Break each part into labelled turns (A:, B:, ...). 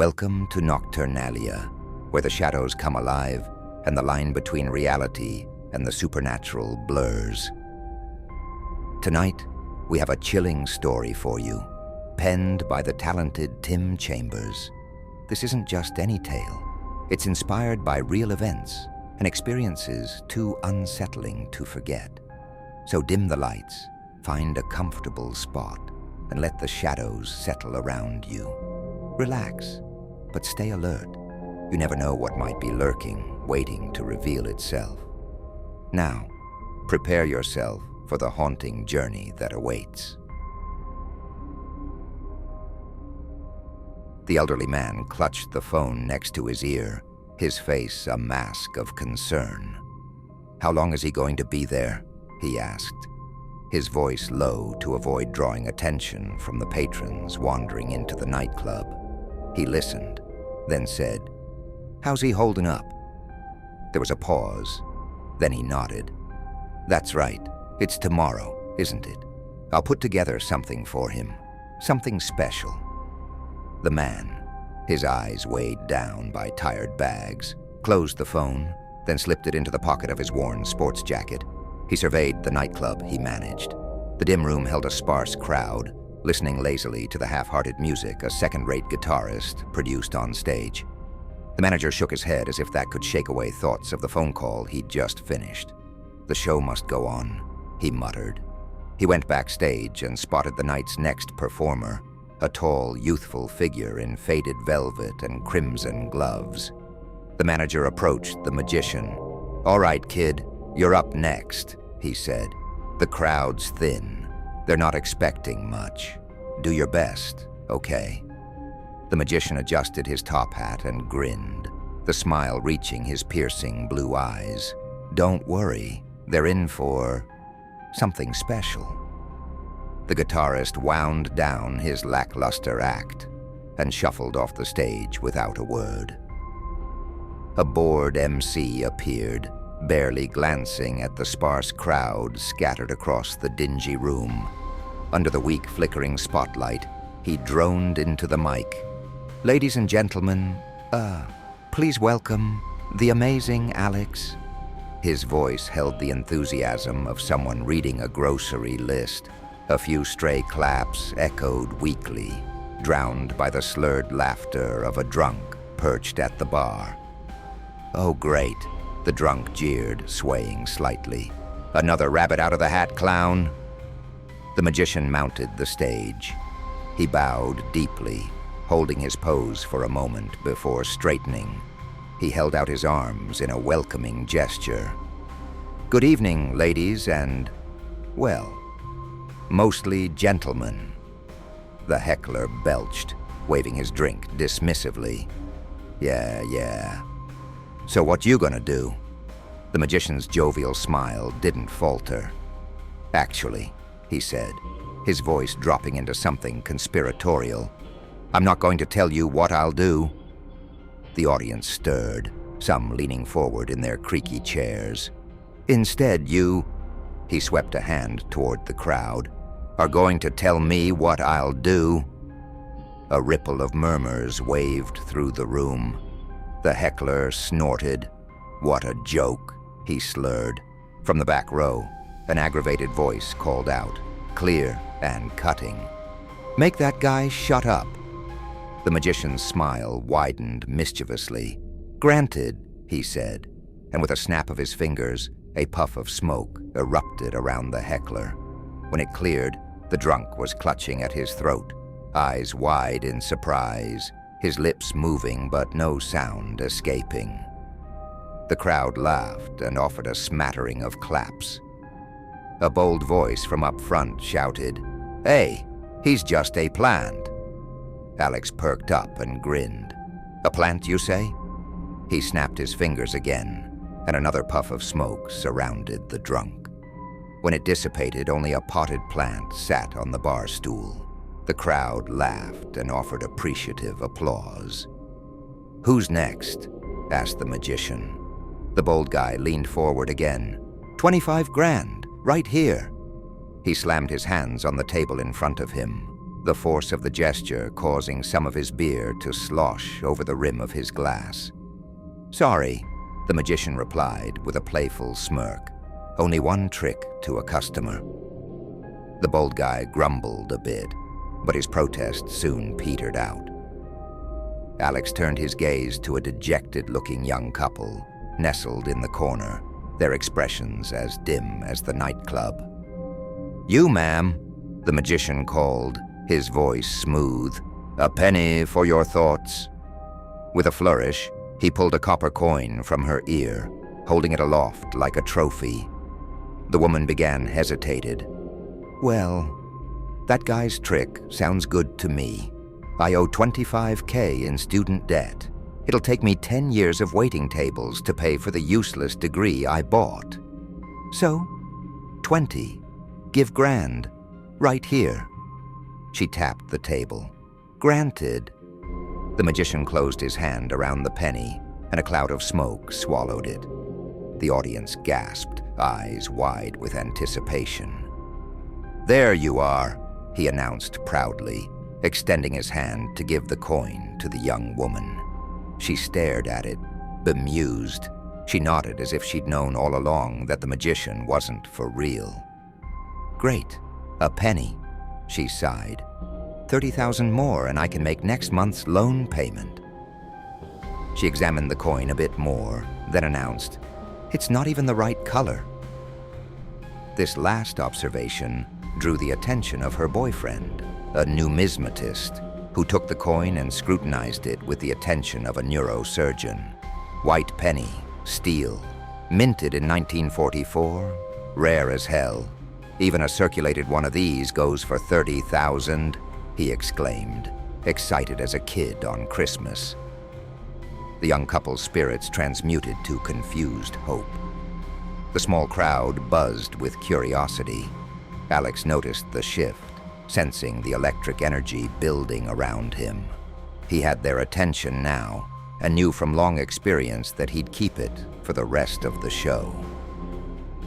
A: Welcome to Nocturnalia, where the shadows come alive and the line between reality and the supernatural blurs. Tonight, we have a chilling story for you, penned by the talented Tim Chambers. This isn't just any tale. It's inspired by real events and experiences too unsettling to forget. So dim the lights, find a comfortable spot, and let the shadows settle around you. Relax, but stay alert. You never know what might be lurking, waiting to reveal itself. Now, prepare yourself for the haunting journey that awaits. The elderly man clutched the phone next to his ear, his face a mask of concern. "How long is he going to be there?" he asked, his voice low to avoid drawing attention from the patrons wandering into the nightclub. He listened, then said, "How's he holding up?" There was a pause. Then he nodded. "That's right. It's tomorrow, isn't it? I'll put together something for him. Something special." The man, his eyes weighed down by tired bags, closed the phone, then slipped it into the pocket of his worn sports jacket. He surveyed the nightclub he managed. The dim room held a sparse crowd, listening lazily to the half-hearted music a second-rate guitarist produced on stage. The manager shook his head as if that could shake away thoughts of the phone call he'd just finished. "The show must go on," he muttered. He went backstage and spotted the night's next performer, a tall, youthful figure in faded velvet and crimson gloves. The manager approached the magician. "All right, kid, you're up next," he said. "The crowd's thin. They're not expecting much. Do your best, okay?" The magician adjusted his top hat and grinned, the smile reaching his piercing blue eyes. "Don't worry, they're in for something special." The guitarist wound down his lackluster act and shuffled off the stage without a word. A bored MC appeared, barely glancing at the sparse crowd scattered across the dingy room. Under the weak flickering spotlight, he droned into the mic. "Ladies and gentlemen, please welcome the amazing Alex." His voice held the enthusiasm of someone reading a grocery list. A few stray claps echoed weakly, drowned by the slurred laughter of a drunk perched at the bar. "Oh, great," the drunk jeered, swaying slightly. "Another rabbit out of the hat, clown." The magician mounted the stage. He bowed deeply, holding his pose for a moment before straightening. He held out his arms in a welcoming gesture. "Good evening, ladies and, well, mostly gentlemen." The heckler belched, waving his drink dismissively. Yeah. "So what you gonna do?" The magician's jovial smile didn't falter. "Actually," he said, his voice dropping into something conspiratorial, "I'm not going to tell you what I'll do." The audience stirred, some leaning forward in their creaky chairs. "Instead, you," he swept a hand toward the crowd, "are going to tell me what I'll do." A ripple of murmurs waved through the room. The heckler snorted. "What a joke," he slurred. From the back row, an aggravated voice called out, clear and cutting, "Make that guy shut up." The magician's smile widened mischievously. "Granted," he said, and with a snap of his fingers, a puff of smoke erupted around the heckler. When it cleared, the drunk was clutching at his throat, eyes wide in surprise, his lips moving but no sound escaping. The crowd laughed and offered a smattering of claps. A bold voice from up front shouted, "Hey, he's just a plant." Alex perked up and grinned. "A plant, you say?" He snapped his fingers again, and another puff of smoke surrounded the drunk. When it dissipated, only a potted plant sat on the bar stool. The crowd laughed and offered appreciative applause. "Who's next?" asked the magician. The bold guy leaned forward again. 25 grand, right here." He slammed his hands on the table in front of him. the force of the gesture causing some of his beer to slosh over the rim of his glass. "Sorry," the magician replied with a playful smirk. "Only one trick to a customer." The bold guy grumbled a bit, but his protest soon petered out. Alex turned his gaze to a dejected-looking young couple, nestled in the corner, their expressions as dim as the nightclub. "You, ma'am," the magician called, his voice smooth. "A penny for your thoughts." With a flourish, he pulled a copper coin from her ear, holding it aloft like a trophy. The woman hesitated. "Well, that guy's trick sounds good to me. I owe $25,000 in student debt. It'll take me 10 years of waiting tables to pay for the useless degree I bought. So, 20. Give grand. Right here." She tapped the table. "Granted." The magician closed his hand around the penny, and a cloud of smoke swallowed it. The audience gasped, eyes wide with anticipation. "There you are," he announced proudly, extending his hand to give the coin to the young woman. She stared at it, bemused. She nodded as if she'd known all along that the magician wasn't for real. "Great, a penny," she sighed. 30,000 more and I can make next month's loan payment." She examined the coin a bit more, then announced, "It's not even the right color." This last observation drew the attention of her boyfriend, a numismatist, who took the coin and scrutinized it with the attention of a neurosurgeon. White penny, steel, minted in 1944, rare as hell. "Even a circulated one of these goes for 30,000, he exclaimed, excited as a kid on Christmas. The young couple's spirits transmuted to confused hope. The small crowd buzzed with curiosity. Alex noticed the shift, sensing the electric energy building around him. He had their attention now, and knew from long experience that he'd keep it for the rest of the show.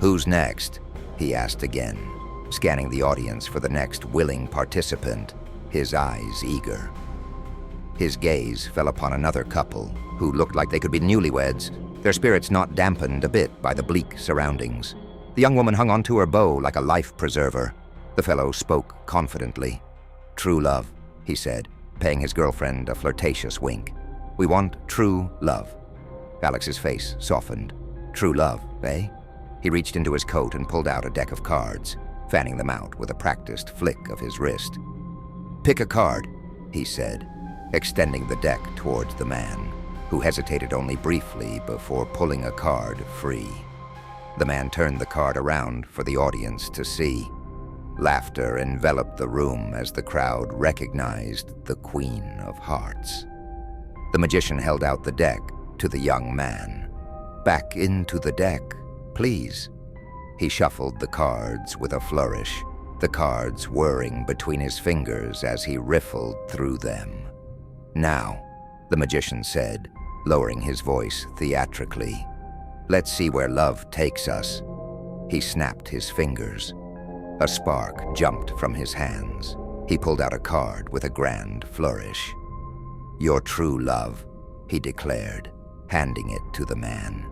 A: "Who's next?" he asked again, scanning the audience for the next willing participant, his eyes eager. His gaze fell upon another couple, who looked like they could be newlyweds, their spirits not dampened a bit by the bleak surroundings. The young woman hung onto her bow like a life preserver. The fellow spoke confidently. "True love," he said, paying his girlfriend a flirtatious wink. "We want true love." Alex's face softened. "True love, eh?" He reached into his coat and pulled out a deck of cards, fanning them out with a practiced flick of his wrist. "Pick a card," he said, extending the deck towards the man, who hesitated only briefly before pulling a card free. The man turned the card around for the audience to see. Laughter enveloped the room as the crowd recognized the Queen of Hearts. The magician held out the deck to the young man. "Back into the deck, please." He shuffled the cards with a flourish, the cards whirring between his fingers as he riffled through them. "Now," the magician said, lowering his voice theatrically, "let's see where love takes us." He snapped his fingers. A spark jumped from his hands. He pulled out a card with a grand flourish. "Your true love," he declared, handing it to the man.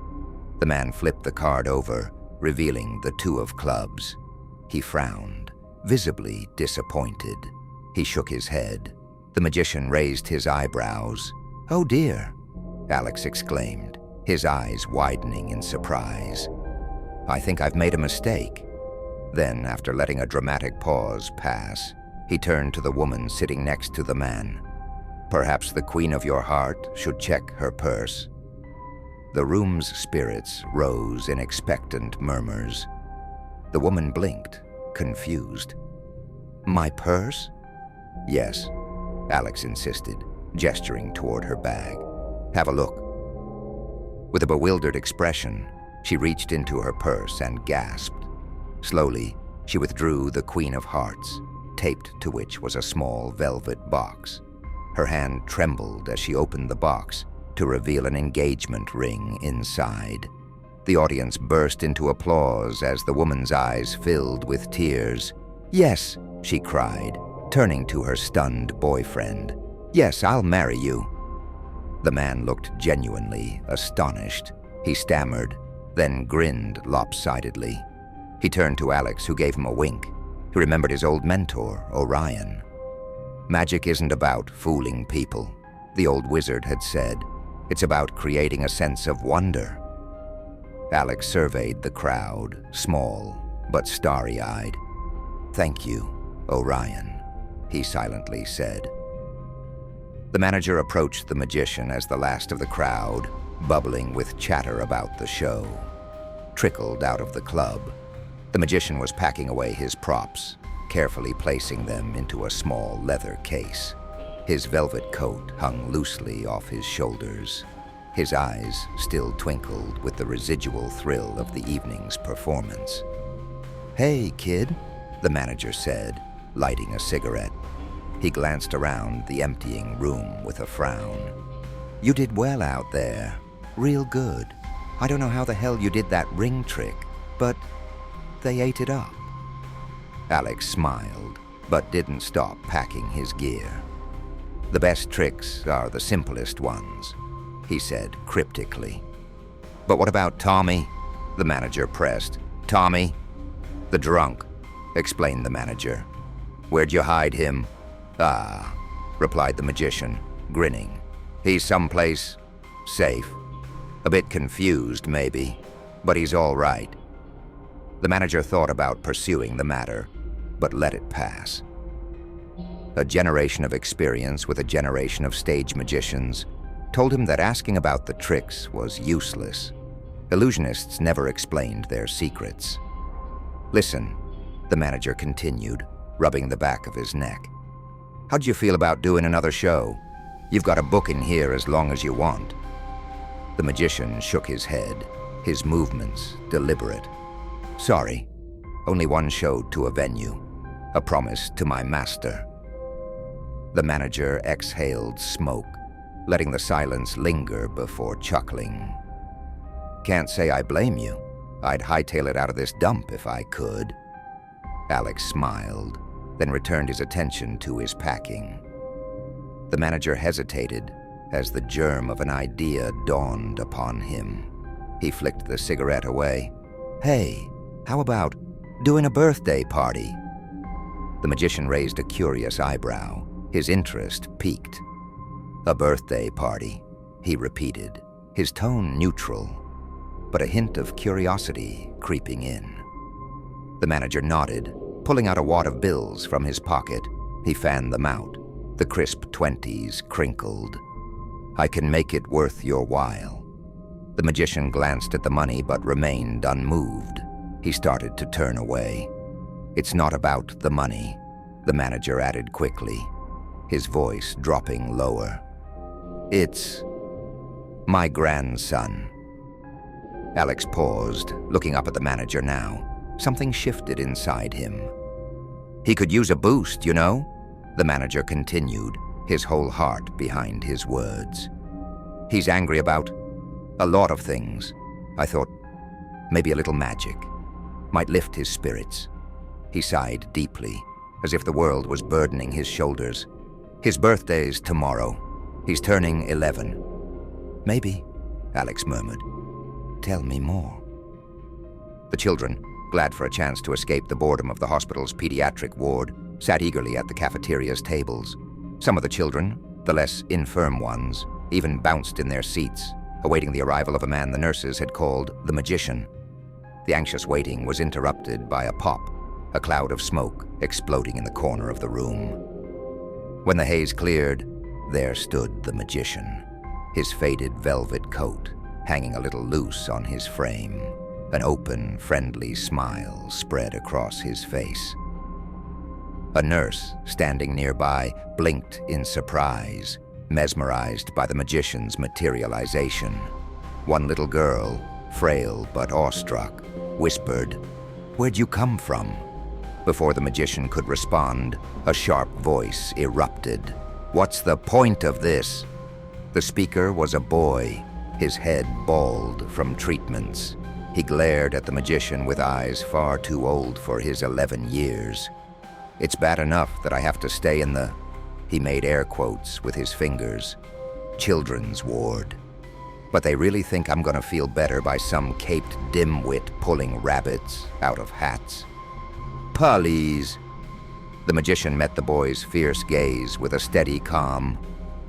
A: The man flipped the card over, revealing the two of clubs. He frowned, visibly disappointed. He shook his head. The magician raised his eyebrows. "Oh dear," Alex exclaimed, his eyes widening in surprise. "I think I've made a mistake." Then, after letting a dramatic pause pass, he turned to the woman sitting next to the man. "Perhaps the Queen of your heart should check her purse." The room's spirits rose in expectant murmurs. The woman blinked, confused. "My purse?" "Yes," Alex insisted, gesturing toward her bag. "Have a look." With a bewildered expression, she reached into her purse and gasped. Slowly, she withdrew the Queen of Hearts, taped to which was a small velvet box. Her hand trembled as she opened the box to reveal an engagement ring inside. The audience burst into applause as the woman's eyes filled with tears. "Yes," she cried, turning to her stunned boyfriend. "Yes, I'll marry you." The man looked genuinely astonished. He stammered, then grinned lopsidedly. He turned to Alex, who gave him a wink. He remembered his old mentor, Orion. "Magic isn't about fooling people," the old wizard had said. "It's about creating a sense of wonder." Alex surveyed the crowd, small but starry-eyed. "Thank you, Orion," he silently said. The manager approached the magician as the last of the crowd, bubbling with chatter about the show, trickled out of the club. The magician was packing away his props, carefully placing them into a small leather case. His velvet coat hung loosely off his shoulders. His eyes still twinkled with the residual thrill of the evening's performance. "Hey, kid," the manager said, lighting a cigarette. He glanced around the emptying room with a frown. "You did well out there. Real good. I don't know how the hell you did that ring trick, but they ate it up." Alex smiled, but didn't stop packing his gear. "The best tricks are the simplest ones," he said cryptically. "But what about Tommy?" the manager pressed. "Tommy?" "The drunk," explained the manager. "Where'd you hide him?" "Ah," replied the magician, grinning. "He's someplace safe. A bit confused, maybe, but he's all right." The manager thought about pursuing the matter, but let it pass. A generation of experience with a generation of stage magicians told him that asking about the tricks was useless. Illusionists never explained their secrets. "Listen," the manager continued, rubbing the back of his neck. "How'd you feel about doing another show? You've got a booking here as long as you want." The magician shook his head, his movements deliberate. "Sorry, only one show to a venue, a promise to my master." The manager exhaled smoke, letting the silence linger before chuckling. "Can't say I blame you. I'd hightail it out of this dump if I could." Alex smiled, then returned his attention to his packing. The manager hesitated as the germ of an idea dawned upon him. He flicked the cigarette away. "Hey, how about doing a birthday party?" The magician raised a curious eyebrow. His interest piqued. "A birthday party," he repeated, his tone neutral, but a hint of curiosity creeping in. The manager nodded, pulling out a wad of bills from his pocket. He fanned them out. The crisp 20s crinkled. "I can make it worth your while." The magician glanced at the money but remained unmoved. He started to turn away. "It's not about the money," the manager added quickly, his voice dropping lower. "It's my grandson." Alex paused, looking up at the manager now. Something shifted inside him. "He could use a boost, you know," the manager continued, his whole heart behind his words. "He's angry about a lot of things. I thought maybe a little magic might lift his spirits." He sighed deeply, as if the world was burdening his shoulders. "His birthday's tomorrow. He's turning 11. "Maybe," Alex murmured. "Tell me more." The children, glad for a chance to escape the boredom of the hospital's pediatric ward, sat eagerly at the cafeteria's tables. Some of the children, the less infirm ones, even bounced in their seats, awaiting the arrival of a man the nurses had called the magician. The anxious waiting was interrupted by a pop, a cloud of smoke exploding in the corner of the room. When the haze cleared, there stood the magician, his faded velvet coat hanging a little loose on his frame, an open, friendly smile spread across his face. A nurse, standing nearby, blinked in surprise, mesmerized by the magician's materialization. One little girl, frail but awestruck, whispered, "Where'd you come from?" Before the magician could respond, a sharp voice erupted. "What's the point of this?" The speaker was a boy, his head bald from treatments. He glared at the magician with eyes far too old for his 11 years. It's bad enough that I have to stay in the, he made air quotes with his fingers, children's ward. But they really think I'm gonna feel better by some caped dimwit pulling rabbits out of hats. Please. The magician met the boy's fierce gaze with a steady calm.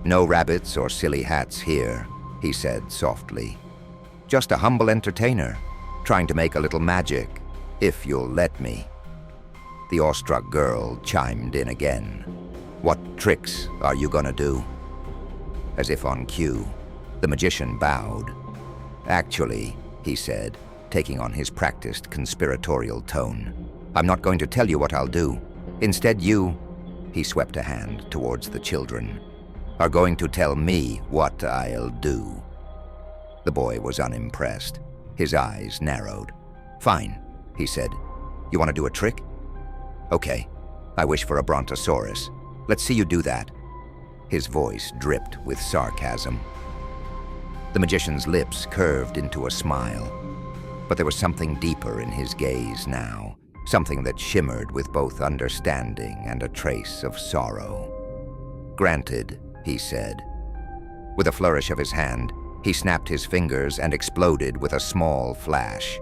A: No rabbits or silly hats here, he said softly. Just a humble entertainer, trying to make a little magic, if you'll let me. The awestruck girl chimed in again. What tricks are you gonna do? As if on cue, the magician bowed. Actually, he said, taking on his practiced conspiratorial tone, I'm not going to tell you what I'll do. Instead, you, he swept a hand towards the children, are going to tell me what I'll do. The boy was unimpressed. His eyes narrowed. Fine, he said. You want to do a trick? Okay, I wish for a brontosaurus. Let's see you do that. His voice dripped with sarcasm. The magician's lips curved into a smile, but there was something deeper in his gaze now, something that shimmered with both understanding and a trace of sorrow. Granted, he said. With a flourish of his hand, he snapped his fingers and exploded with a small flash.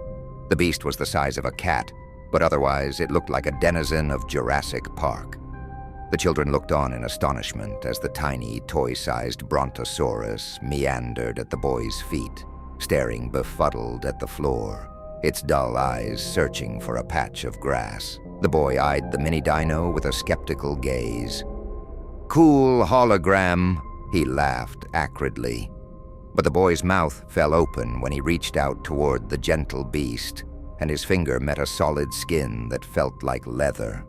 A: The beast was the size of a cat, but otherwise it looked like a denizen of Jurassic Park. The children looked on in astonishment as the tiny, toy-sized brontosaurus meandered at the boy's feet, staring befuddled at the floor, its dull eyes searching for a patch of grass. The boy eyed the mini dino with a skeptical gaze. Cool hologram, he laughed acridly. But the boy's mouth fell open when he reached out toward the gentle beast, and his finger met a solid skin that felt like leather.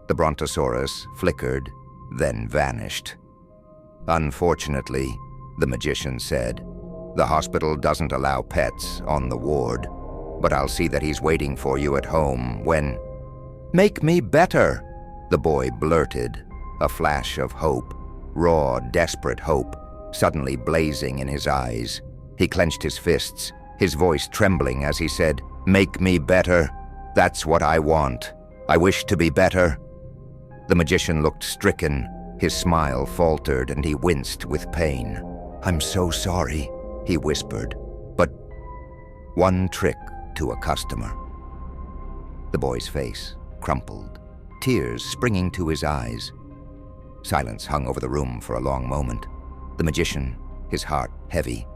A: The brontosaurus flickered, then vanished. Unfortunately, the magician said, the hospital doesn't allow pets on the ward, but I'll see that he's waiting for you at home when... Make me better, the boy blurted, a flash of hope, raw, desperate hope, suddenly blazing in his eyes. He clenched his fists, his voice trembling as he said, Make me better. That's what I want. I wish to be better. The magician looked stricken. His smile faltered and he winced with pain. I'm so sorry, he whispered, but one trick to a customer. The boy's face crumpled, tears springing to his eyes. Silence hung over the room for a long moment. The magician, his heart heavy,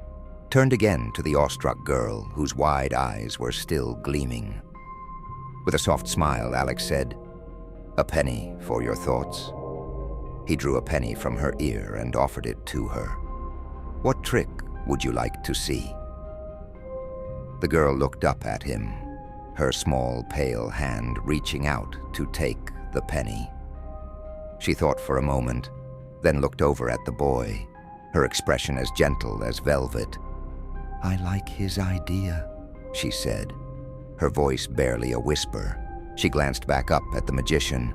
A: turned again to the awestruck girl whose wide eyes were still gleaming. With a soft smile, Alex said, A penny for your thoughts. He drew a penny from her ear and offered it to her. What trick would you like to see? The girl looked up at him, her small, pale hand reaching out to take the penny. She thought for a moment, then looked over at the boy, her expression as gentle as velvet. I like his idea, she said, her voice barely a whisper. She glanced back up at the magician.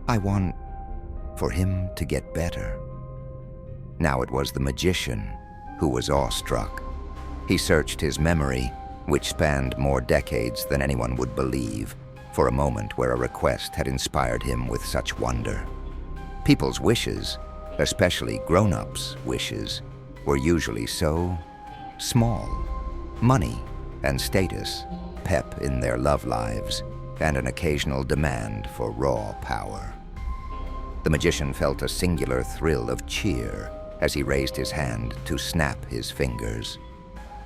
A: I want for him to get better. Now it was the magician who was awestruck. He searched his memory, which spanned more decades than anyone would believe, for a moment where a request had inspired him with such wonder. People's wishes, especially grown-ups' wishes, were usually so small. Money and status, pep in their love lives, and an occasional demand for raw power. The magician felt a singular thrill of cheer as he raised his hand to snap his fingers.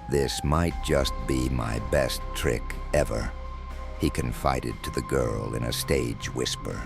A: This might just be my best trick ever, he confided to the girl in a stage whisper.